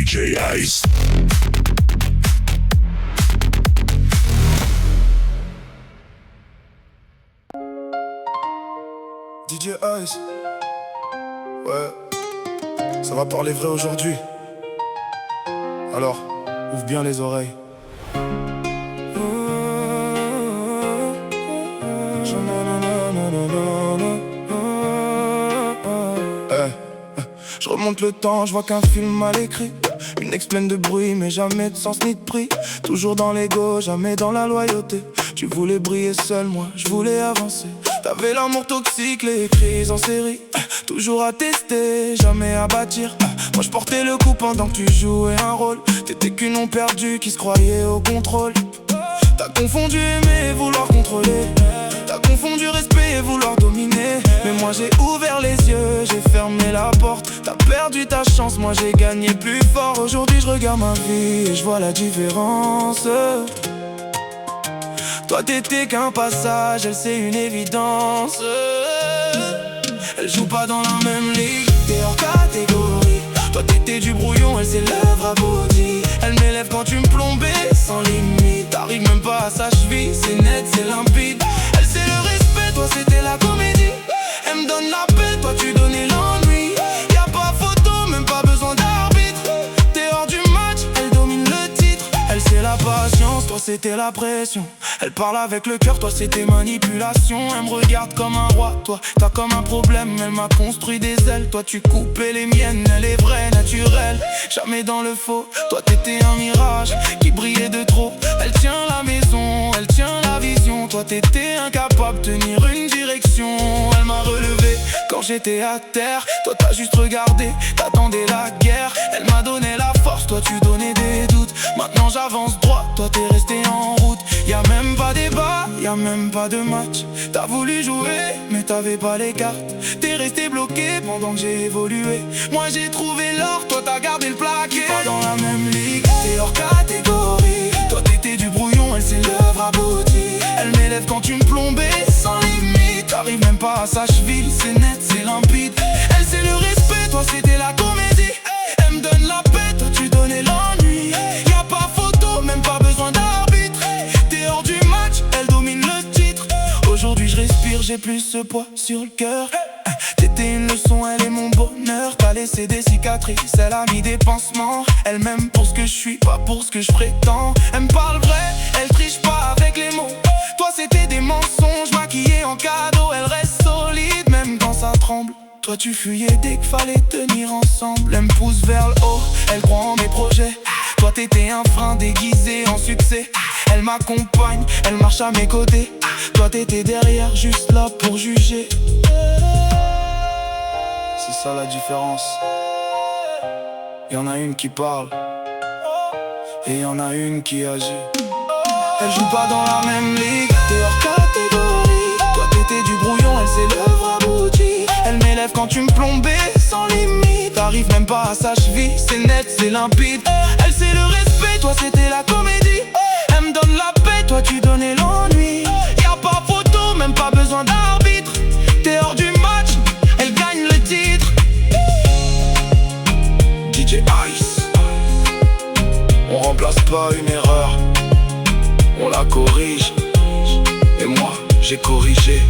DJ Ice. DJ Ice. Ouais, ça va parler vrai aujourd'hui. Alors, ouvre bien les oreilles. Je remonte le temps, je vois qu'un film mal écrit. Une ex pleine de bruit, mais jamais de sens ni de prix. Toujours dans l'ego, jamais dans la loyauté. Tu voulais briller seul, moi je voulais avancer. T'avais l'amour toxique, les crises en série. Toujours à tester, jamais à bâtir. Moi je portais le coup pendant que tu jouais un rôle. T'étais qu'une onde perdue qui se croyait au contrôle. T'as confondu aimer et vouloir contrôler. T'as confondu respect et vouloir dominer. Mais moi j'ai ouvert les yeux, j'ai fermé la porte. T'as perdu ta chance, moi j'ai gagné plus fort. Aujourd'hui je regarde ma vie et je vois la différence. Toi t'étais qu'un passage, elle c'est une évidence. Elle joue pas dans la même ligue, t'es hors catégorie. Toi t'étais du brouillon, elle c'est l'œuvre aboutie. Elle m'élève quand tu me plombais sans limite. T'arrives même pas à sa cheville, c'est net, c'est limpide. Elle c'est le respect, toi c'était la comédie. Elle me donne la paix, toi tu donnais l'ennui. Y'a pas photo, même pas besoin d'arbitre. T'es hors du match, elle domine le titre. Elle c'est la patience, toi c'était la pression. Elle parle avec le cœur, toi c'était manipulation. Elle me regarde comme un roi, toi t'as comme un problème. Elle m'a construit des ailes, toi tu coupais les miennes. Elle est vraie, naturelle, jamais dans le faux. Toi t'étais un mirage qui brillait de trop. Elle tient la maison, elle tient la vision. Toi t'étais incapable de tenir une direction. Elle m'a relevé quand j'étais à terre. Toi t'as juste regardé, t'attendais la guerre. Elle m'a donné la force, toi tu donnais des doutes. Maintenant j'avance droit, toi t'es resté en route. Y'a même pas débat, y'a même pas de match. T'as voulu jouer, mais t'avais pas les cartes. T'es resté bloqué pendant que j'ai évolué. Moi j'ai trouvé l'or, toi t'as gardé le plaqué. Pas dans la même ligue, t'es hors catégorie. Toi t'étais du brouillon, elle c'est l'œuvre aboutie. Elle m'élève quand tu me plombais sans limite. T'arrives même pas à sa cheville, c'est net, c'est limpide. Elle c'est le respect, toi c'était la comédie. Elle me donne la paix, toi tu donnais l'ennui. Y'a pas photo, même pas besoin d'arbitre. T'es hors du match, elle domine le titre. Aujourd'hui je respire, j'ai plus ce poids sur le cœur. T'étais une leçon, elle est mon bonheur. T'as laissé des cicatrices, elle a mis des pansements. Elle m'aime pour ce que je suis, pas pour ce que je prétends. Elle me parle vrai, elle triche pas avec les mots. Toi c'était des mensonges maquillés en cadeau. Elle reste solide même quand ça tremble. Toi tu fuyais dès qu'il fallait tenir ensemble. Elle me pousse vers le haut, elle croit en mes projets. Toi t'étais un frein déguisé en succès. Elle m'accompagne, elle marche à mes côtés. Toi t'étais derrière, juste là pour juger. C'est ça la différence. Y'en a une qui parle et y'en a une qui agit. Elle joue pas dans la même ligue, t'es hors catégorie. Toi t'étais du brouillon, elle c'est l'œuvre aboutie. Elle m'élève quand tu me plombais sans limite. T'arrives même pas à sa cheville, c'est net, c'est limpide. Elle c'est le respect, toi c'était la comédie. Elle me donne la paix, toi tu donnais l'ennui. Y'a pas photo, même pas besoin d'arbitre. T'es hors du match, elle gagne le titre. DJ Ice. On remplace pas une erreur, on la corrige. Et moi, j'ai corrigé.